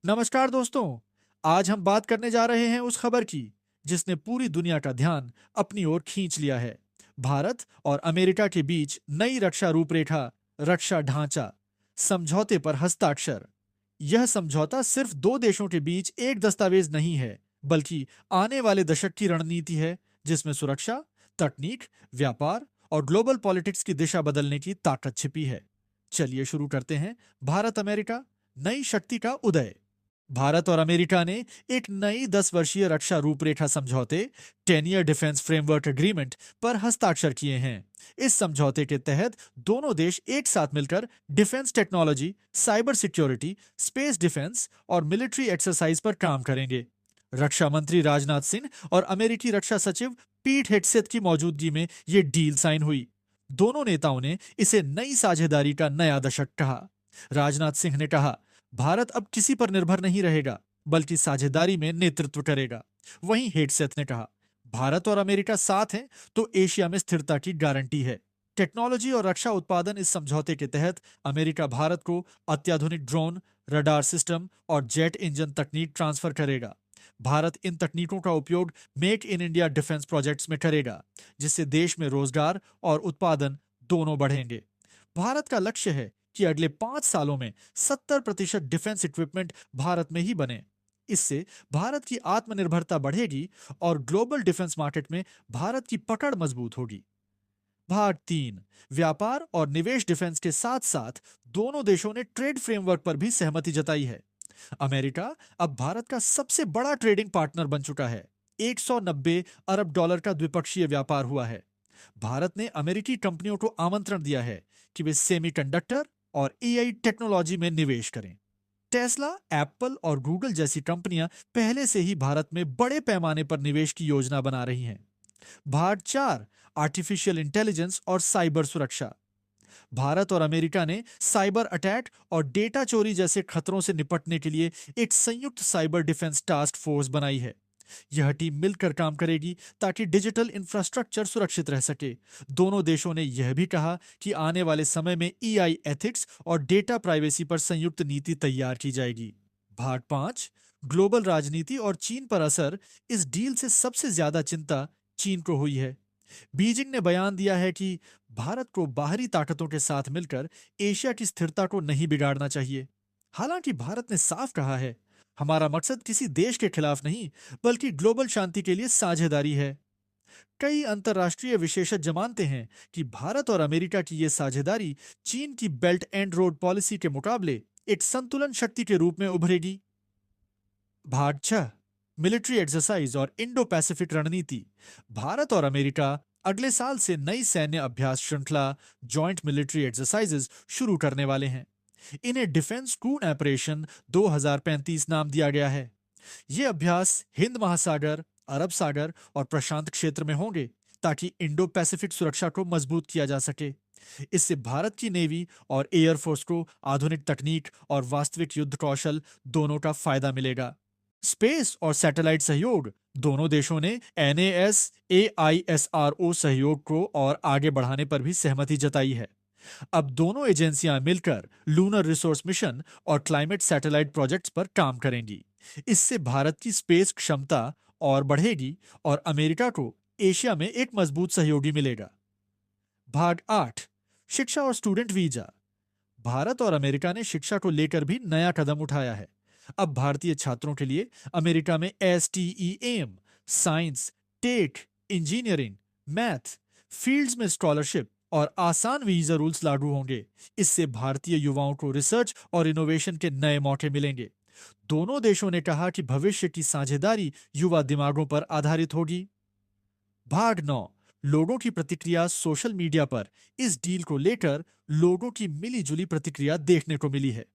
नमस्कार दोस्तों। आज हम बात करने जा रहे हैं उस खबर की जिसने पूरी दुनिया का ध्यान अपनी ओर खींच लिया है। भारत और अमेरिका के बीच नई रक्षा रूपरेखा, रक्षा ढांचा, समझौते पर हस्ताक्षर। यह समझौता सिर्फ दो देशों के बीच एक दस्तावेज नहीं है, बल्कि आने वाले दशक की रणनीति है, जिसमें सुरक्षा, तकनीक, व्यापार और ग्लोबल पॉलिटिक्स की दिशा बदलने की ताकत छिपी है। चलिए शुरू करते हैं। भारत अमेरिका नई शक्ति का उदय। भारत और अमेरिका ने एक नई 10 वर्षीय रक्षा रूपरेखा समझौते, 10 ईयर डिफेंस फ्रेमवर्क एग्रीमेंट पर हस्ताक्षर किए हैं। इस समझौते के तहत दोनों देश एक साथ मिलकर defence technology, cyber security, space defence और मिलिट्री एक्सरसाइज पर काम करेंगे। रक्षा मंत्री राजनाथ सिंह और अमेरिकी रक्षा सचिव पीट हेगसेथ की मौजूदगी में यह डील साइन हुई। दोनों नेताओं ने इसे नई साझेदारी का नया दशक कहा। राजनाथ सिंह ने कहा, भारत अब किसी पर निर्भर नहीं रहेगा, बल्कि साझेदारी में नेतृत्व करेगा। वहीं हेडसेथ ने कहा, भारत और अमेरिका साथ हैं तो एशिया में स्थिरता की गारंटी है। टेक्नोलॉजी और रक्षा उत्पादन। इस समझौते के तहत अमेरिका भारत को अत्याधुनिक ड्रोन, रडार सिस्टम और जेट इंजन तकनीक ट्रांसफर करेगा। भारत इन तकनीकों का उपयोग make in India defence projects में करेगा, जिससे देश में रोजगार और उत्पादन दोनों बढ़ेंगे। भारत का लक्ष्य है कि अगले 5 सालों में 70% डिफेंस इक्विपमेंट भारत में ही बने। इससे भारत की आत्मनिर्भरता बढ़ेगी और ग्लोबल डिफेंस मार्केट में भारत की पकड़ मजबूत होगी। भाग 3, व्यापार और निवेश। डिफेंस के साथ साथ दोनों देशों ने ट्रेड फ्रेमवर्क पर भी सहमति जताई है। अमेरिका अब भारत का सबसे बड़ा ट्रेडिंग पार्टनर बन चुका है। 190 अरब डॉलर का द्विपक्षीय व्यापार हुआ है। भारत ने अमेरिकी कंपनियों को आमंत्रण दिया है कि वे सेमीकंडक्टर और एआई टेक्नोलॉजी में निवेश करें। टेस्ला, एप्पल और गूगल जैसी कंपनियां पहले से ही भारत में बड़े पैमाने पर निवेश की योजना बना रही हैं। भाग 4, आर्टिफिशियल इंटेलिजेंस और साइबर सुरक्षा। भारत और अमेरिका ने साइबर अटैक और डेटा चोरी जैसे खतरों से निपटने के लिए एक संयुक्त साइबर डिफेंस टास्क फोर्स बनाई है। यह टीम मिलकर काम करेगी ताकि डिजिटल इंफ्रास्ट्रक्चर सुरक्षित रह सके। दोनों देशों ने यह भी कहा कि आने वाले समय में ईआई एथिक्स और डेटा प्राइवेसी पर संयुक्त नीति तैयार की जाएगी। भाग 5, ग्लोबल राजनीति और चीन पर असर। इस डील से सबसे ज्यादा चिंता चीन को हुई है। बीजिंग ने बयान दिया है कि भारत को बाहरी ताकतों के साथ मिलकर एशिया की स्थिरता को नहीं बिगाड़ना चाहिए। हालांकि भारत ने साफ कहा है, हमारा मकसद किसी देश के खिलाफ नहीं, बल्कि ग्लोबल शांति के लिए साझेदारी है। कई अंतर्राष्ट्रीय विशेषज्ञ मानते हैं कि भारत और अमेरिका की यह साझेदारी चीन की बेल्ट एंड रोड पॉलिसी के मुकाबले एक संतुलन शक्ति के रूप में उभरेगी। भाग 6, मिलिट्री एक्सरसाइज और इंडो पैसिफिक रणनीति। भारत और अमेरिका अगले साल से नई सैन्य अभ्यास श्रृंखला, जॉइंट मिलिट्री एक्सरसाइजेज शुरू करने वाले हैं। इन्हें डिफेंस कून ऑपरेशन 2035 नाम दिया गया है। ये अभ्यास हिंद महासागर, अरब सागर और प्रशांत क्षेत्र में होंगे, ताकि इंडो पैसिफिक सुरक्षा को मजबूत किया जा सके। इससे भारत की नेवी और एयरफोर्स को आधुनिक तकनीक और वास्तविक युद्ध कौशल दोनों का फायदा मिलेगा। स्पेस और सैटेलाइट सहयोग। दोनों देशों ने एनएएस एआईएसआरओ सहयोग को और आगे बढ़ाने पर भी सहमति जताई है। अब दोनों एजेंसियां मिलकर लूनर रिसोर्स मिशन और क्लाइमेट सैटेलाइट प्रोजेक्ट्स पर काम करेंगी। इससे भारत की स्पेस क्षमता और बढ़ेगी और अमेरिका को एशिया में एक मजबूत सहयोगी मिलेगा। भाग 8, शिक्षा और स्टूडेंट वीजा। भारत और अमेरिका ने शिक्षा को लेकर भी नया कदम उठाया है। अब भारतीय छात्रों के लिए अमेरिका में STEM, science, tech, engineering, math fields में स्कॉलरशिप और आसान वीजा रूल्स लागू होंगे। इससे भारतीय युवाओं को रिसर्च और इनोवेशन के नए मौके मिलेंगे। दोनों देशों ने कहा कि भविष्य की साझेदारी युवा दिमागों पर आधारित होगी। भाग 9, लोगों की प्रतिक्रिया सोशल मीडिया पर। इस डील को लेकर लोगों की मिलीजुली प्रतिक्रिया देखने को मिली है।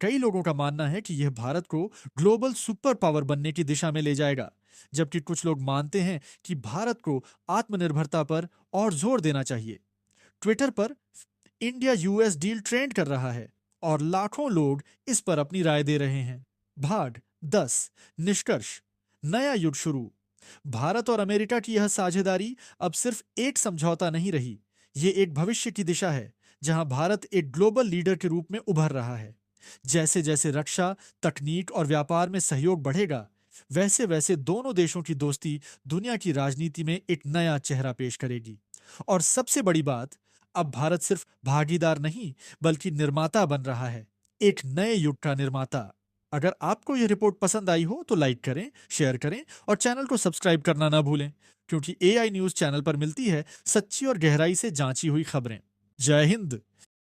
कई लोगों का मानना है कि यह भारत को ग्लोबल सुपर पावर बनने की दिशा में ले जाएगा, जबकि कुछ लोग मानते हैं कि भारत को आत्मनिर्भरता पर और जोर देना चाहिए। ट्विटर पर इंडिया यूएस डील ट्रेंड कर रहा है और लाखों लोग इस पर अपनी राय दे रहे हैं। भाग 10, निष्कर्ष। नया युग शुरू। भारत और अमेरिका की यह साझेदारी अब सिर्फ एक समझौता नहीं रही, ये एक भविष्य की दिशा है, जहां भारत एक ग्लोबल लीडर के रूप में उभर रहा है। जैसे जैसे रक्षा, तकनीक और व्यापार में सहयोग बढ़ेगा, वैसे वैसे दोनों देशों की दोस्ती दुनिया की राजनीति में एक नया चेहरा पेश करेगी। और सबसे बड़ी बात, अब भारत सिर्फ भागीदार नहीं, बल्कि निर्माता बन रहा है, एक नए युग का निर्माता। अगर आपको यह रिपोर्ट पसंद आई हो तो लाइक करें, शेयर करें और चैनल को सब्सक्राइब करना ना भूलें, क्योंकि एआई न्यूज़ चैनल पर मिलती है सच्ची और गहराई से जांची हुई खबरें। जय हिंद।